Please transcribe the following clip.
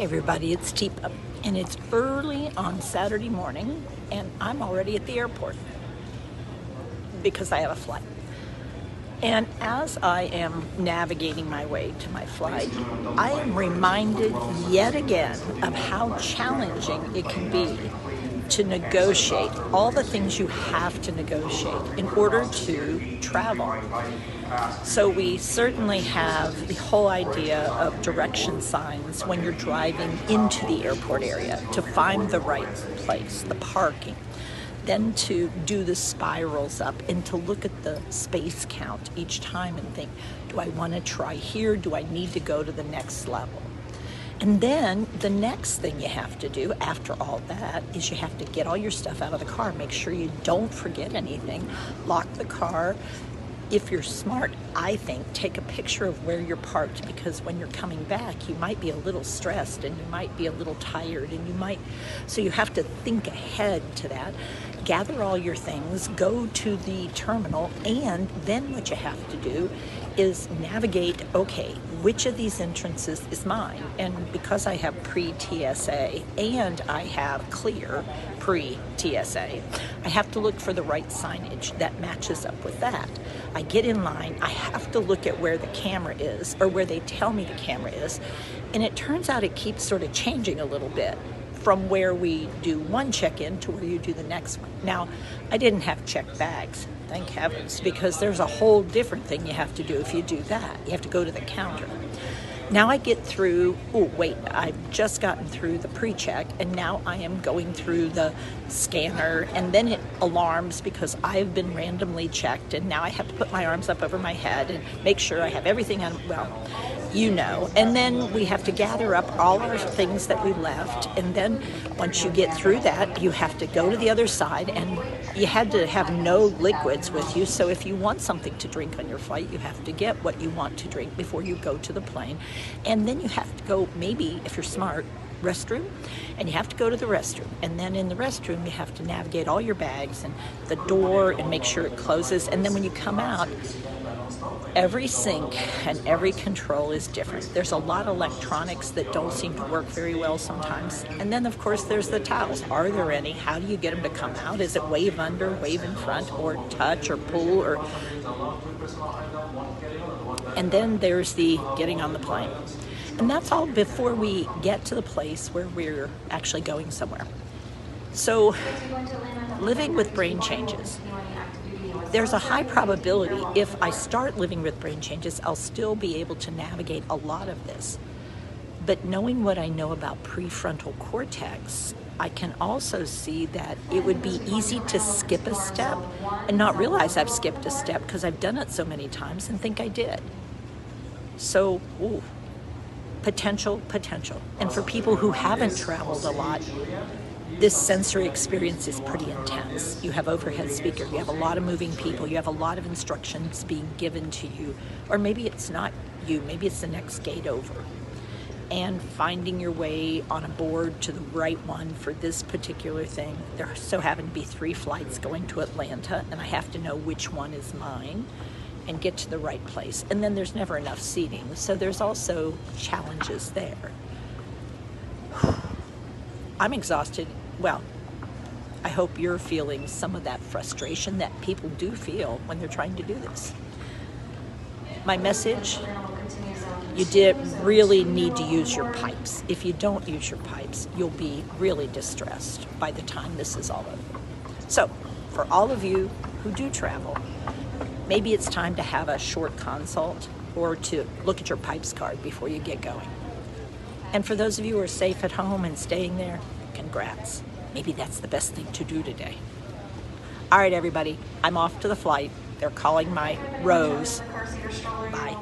everybody, it's Teepa, and it's early on Saturday morning, and I'm already at the airport because I have a flight. And as I am navigating my way to my flight, I am reminded yet again of how challenging it can be to negotiate all the things you have to negotiate in order to travel. So we certainly have the whole idea of direction signs when you're driving into the airport area to find the right place, the parking, then to do the spirals up and to look at the space count each time and think, do I want to try here? Do I need to go to the next level? And then the next thing you have to do after all that is you have to get all your stuff out of the car, make sure you don't forget anything, lock the car. If you're smart, I think, take a picture of where you're parked, because when you're coming back, you might be a little stressed and you might be a little tired and so you have to think ahead to that. Gather all your things, go to the terminal, and then what you have to do is navigate, okay, which of these entrances is mine? And because I have pre-TSA and I have clear pre-TSA, I have to look for the right signage that matches up with that. I get in line, I have to look at where the camera is, or where they tell me the camera is, and it turns out it keeps sort of changing a little bit from where we do one check-in to where you do the next one. Now, I didn't have checked bags, thank heavens, because there's a whole different thing you have to do if you do that. You have to go to the counter. Now I get through, I've just gotten through the pre-check, and now I am going through the scanner, and then it alarms because I've been randomly checked, and now I have to put my arms up over my head and make sure I have everything on, and then we have to gather up all our things that we left, and then once you get through that, you have to go to the other side, and you had to have no liquids with you, so if you want something to drink on your flight, you have to get what you want to drink before you go to the plane. And then you have to go, maybe, if you're smart, restroom, and you have to go to the restroom. And then in the restroom, you have to navigate all your bags and the door and make sure it closes. And then when you come out, every sink and every control is different. There's a lot of electronics that don't seem to work very well sometimes. And then, of course, there's the towels. Are there any? How do you get them to come out? Is it wave under, wave in front, or touch, or pull, or... And then there's the getting on the plane. And that's all before we get to the place where we're actually going somewhere. So, living with brain changes. There's a high probability if I start living with brain changes, I'll still be able to navigate a lot of this. But knowing what I know about prefrontal cortex, I can also see that it would be easy to skip a step and not realize I've skipped a step because I've done it so many times and think I did. So, potential. And for people who haven't traveled a lot, this sensory experience is pretty intense. You have overhead speaker, you have a lot of moving people, you have a lot of instructions being given to you, or maybe it's not you, maybe it's the next gate over. And finding your way on a board to the right one for this particular thing. There so happen to be 3 flights going to Atlanta, and I have to know which one is mine and get to the right place. And then there's never enough seating, so there's also challenges there. I'm exhausted. Well, I hope you're feeling some of that frustration that people do feel when they're trying to do this. My message, you really need to use your pipes. If you don't use your pipes, you'll be really distressed by the time this is all over. So, for all of you who do travel, maybe it's time to have a short consult or to look at your pipes card before you get going. And for those of you who are safe at home and staying there, congrats. Maybe that's the best thing to do today. All right, everybody, I'm off to the flight. They're calling my Rose. Bye.